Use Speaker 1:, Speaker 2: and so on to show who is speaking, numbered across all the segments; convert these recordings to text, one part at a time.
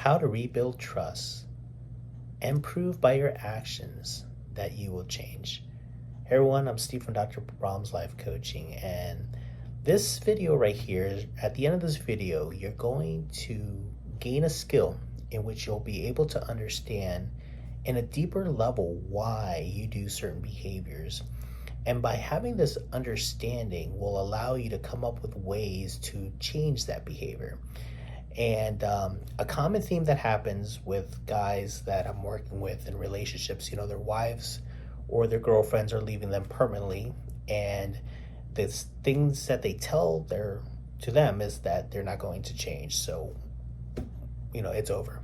Speaker 1: How to rebuild trust and prove by your actions that you will change. Hey everyone, I'm Steve from Dr. Brom's Life Coaching, and this video right here, at the end of this video, you're going to gain a skill in which you'll be able to understand in a deeper level why you do certain behaviors. And by having this understanding will allow you to come up with ways to change that behavior. And a common theme that happens with guys that I'm working with in relationships, their wives or their girlfriends are leaving them permanently, and the things that they tell to them is that they're not going to change. So, it's over.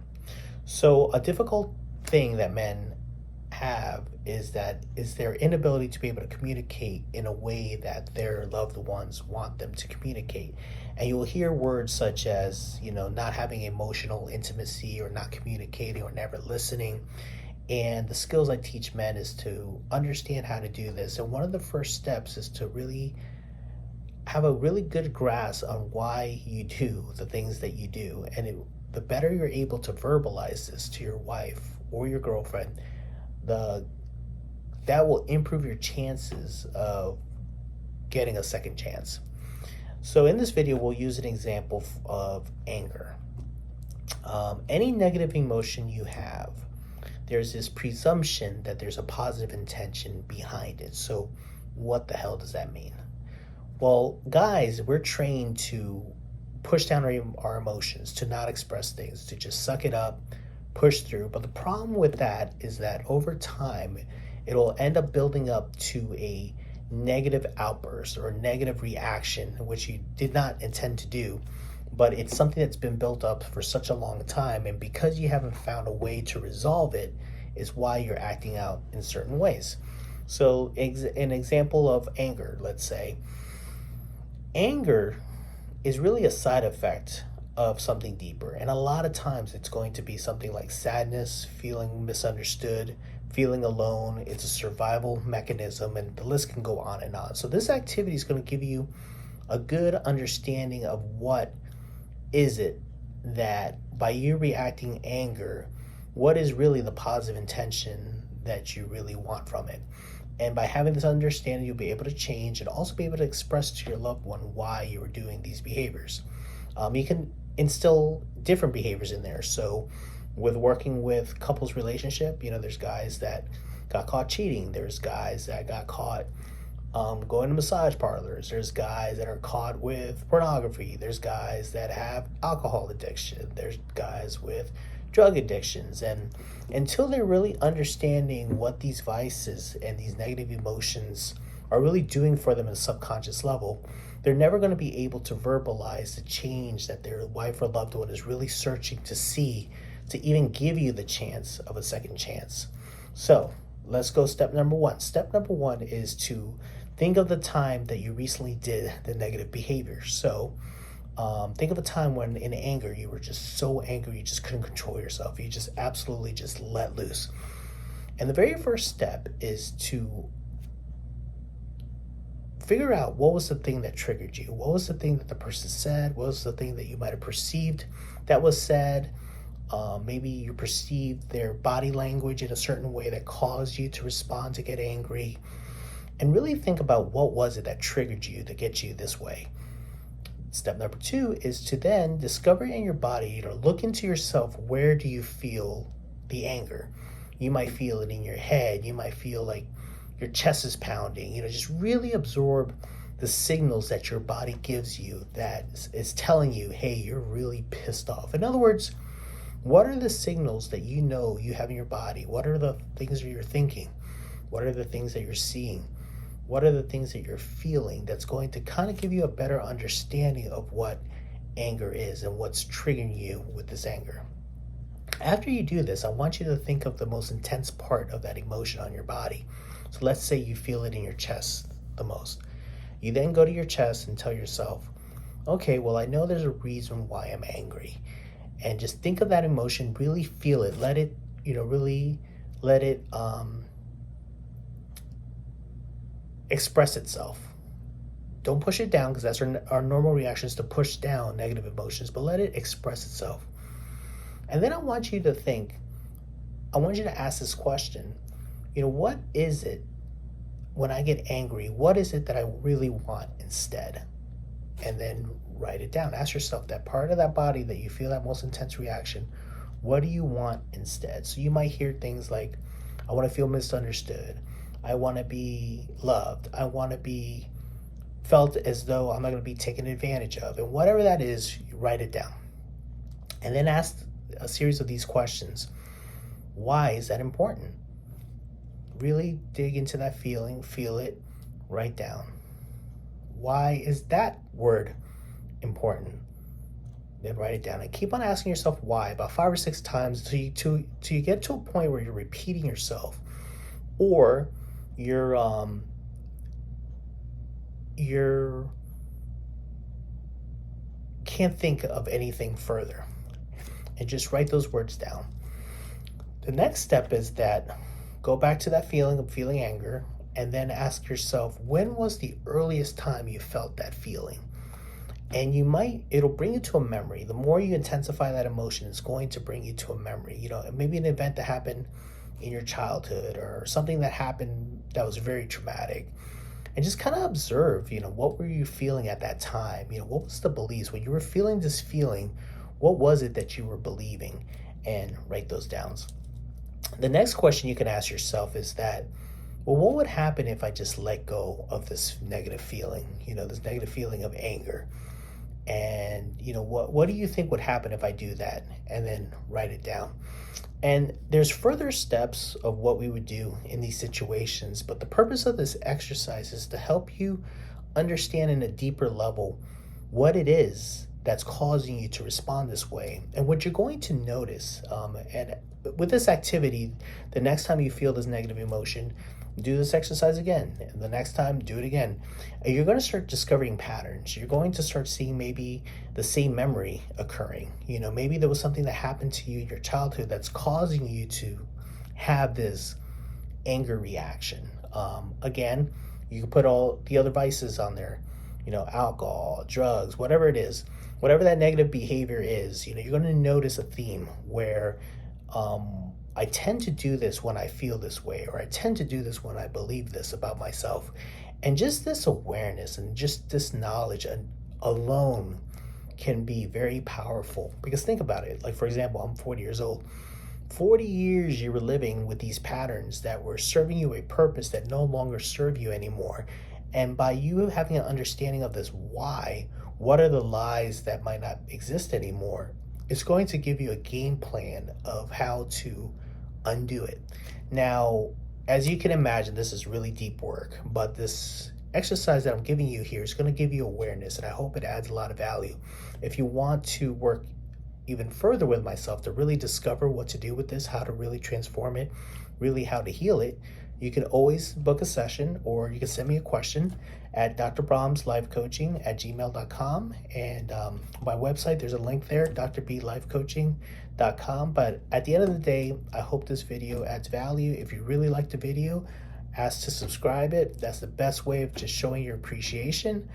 Speaker 1: So a difficult thing that men have is their inability to be able to communicate in a way that their loved ones want them to communicate. And you will hear words such as, not having emotional intimacy, or not communicating, or never listening. And the skills I teach men is to understand how to do this. And one of the first steps is to really have a really good grasp on why you do the things that you do. And the better you're able to verbalize this to your wife or your girlfriend, that will improve your chances of getting a second chance. So in this video, we'll use an example of anger. Any negative emotion you have, there's this presumption that there's a positive intention behind it. So what the hell does that mean? Well, guys, we're trained to push down our emotions, to not express things, to just suck it up, push through. But the problem with that is that over time, it'll end up building up to a negative outburst or a negative reaction, which you did not intend to do, but it's something that's been built up for such a long time. And because you haven't found a way to resolve it is why you're acting out in certain ways. So an example of anger, let's say, anger is really a side effect of something deeper. And a lot of times it's going to be something like sadness, feeling misunderstood, feeling alone. It's a survival mechanism, and the list can go on and on. So this activity is going to give you a good understanding of what is it that by you reacting anger, what is really the positive intention that you really want from it. And by having this understanding, you'll be able to change and also be able to express to your loved one why you are doing these behaviors. You can instill different behaviors in there. So with working with couples relationship, there's guys that got caught cheating. There's guys that got caught going to massage parlors. There's guys that are caught with pornography. There's guys that have alcohol addiction. There's guys with drug addictions. And until they're really understanding what these vices and these negative emotions are really doing for them at a subconscious level, they're never going to be able to verbalize the change that their wife or loved one is really searching to see, to even give you the chance of a second chance. So let's go step number one. Step number one is to think of the time that you recently did the negative behavior. So think of a time when in anger, you were just so angry, you just couldn't control yourself. You just absolutely just let loose. And the very first step is to figure out what was the thing that triggered you. What was the thing that the person said? What was the thing that you might have perceived that was said? Maybe you perceived their body language in a certain way that caused you to respond, to get angry. And really think about what was it that triggered you to get you this way. Step number two is to then discover in your body, look into yourself, where do you feel the anger? You might feel it in your head. You might feel like your chest is pounding. Just really absorb the signals that your body gives you that is telling you, hey, you're really pissed off. In other words, what are the signals that you have in your body? What are the things that you're thinking? What are the things that you're seeing? What are the things that you're feeling that's going to kind of give you a better understanding of what anger is and what's triggering you with this anger? After you do this, I want you to think of the most intense part of that emotion on your body. So let's say you feel it in your chest the most. You then go to your chest and tell yourself, okay, well, I know there's a reason why I'm angry. And just think of that emotion, really feel it, let it, really let it express itself. Don't push it down, because that's our normal reaction is to push down negative emotions, but let it express itself. And then I want you to think, I want you to ask this question, what is it when I get angry? What is it that I really want instead? And then write it down. Ask yourself that part of that body that you feel that most intense reaction, what do you want instead? So you might hear things like, I want to feel misunderstood. I want to be loved. I want to be felt as though I'm not going to be taken advantage of. And whatever that is, you write it down. And then ask a series of these questions. Why is that important? Really dig into that feeling, feel it, write down. Why is that word important? Then write it down and keep on asking yourself why about 5 or 6 times till you get to a point where you're repeating yourself, or you're can't think of anything further, and just write those words down. The next step is that go back to that feeling of feeling anger, and then ask yourself, when was the earliest time you felt that feeling? And it'll bring you to a memory. The more you intensify that emotion, it's going to bring you to a memory. Maybe an event that happened in your childhood, or something that happened that was very traumatic. And just kind of observe, what were you feeling at that time? What was the beliefs? When you were feeling this feeling, what was it that you were believing? And write those down. The next question you can ask yourself is that, well, what would happen if I just let go of this negative feeling, this negative feeling of anger? And, what do you think would happen if I do that? And then write it down. And there's further steps of what we would do in these situations, but the purpose of this exercise is to help you understand in a deeper level what it is that's causing you to respond this way. And what you're going to notice, and with this activity, the next time you feel this negative emotion, do this exercise again. And the next time, do it again. And you're going to start discovering patterns. You're going to start seeing maybe the same memory occurring. Maybe there was something that happened to you in your childhood that's causing you to have this anger reaction. Again, you can put all the other vices on there, alcohol, drugs, whatever it is, whatever that negative behavior is, you're going to notice a theme where I tend to do this when I feel this way, or I tend to do this when I believe this about myself. And just this awareness and just this knowledge alone can be very powerful. Because think about it. Like, for example, I'm 40 years old. 40 years you were living with these patterns that were serving you a purpose that no longer serve you anymore. And by you having an understanding of this why, what are the lies that might not exist anymore, it's going to give you a game plan of how to undo it. Now, as you can imagine, this is really deep work, but this exercise that I'm giving you here is going to give you awareness, and I hope it adds a lot of value. If you want to work even further with myself to really discover what to do with this, how to really transform it, really how to heal it, you can always book a session, or you can send me a question at drbromslifecoaching@gmail.com. And my website, there's a link there, drblifecoaching.com. But at the end of the day, I hope this video adds value. If you really like the video, ask to subscribe it. That's the best way of just showing your appreciation.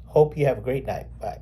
Speaker 1: Hope you have a great night. Bye.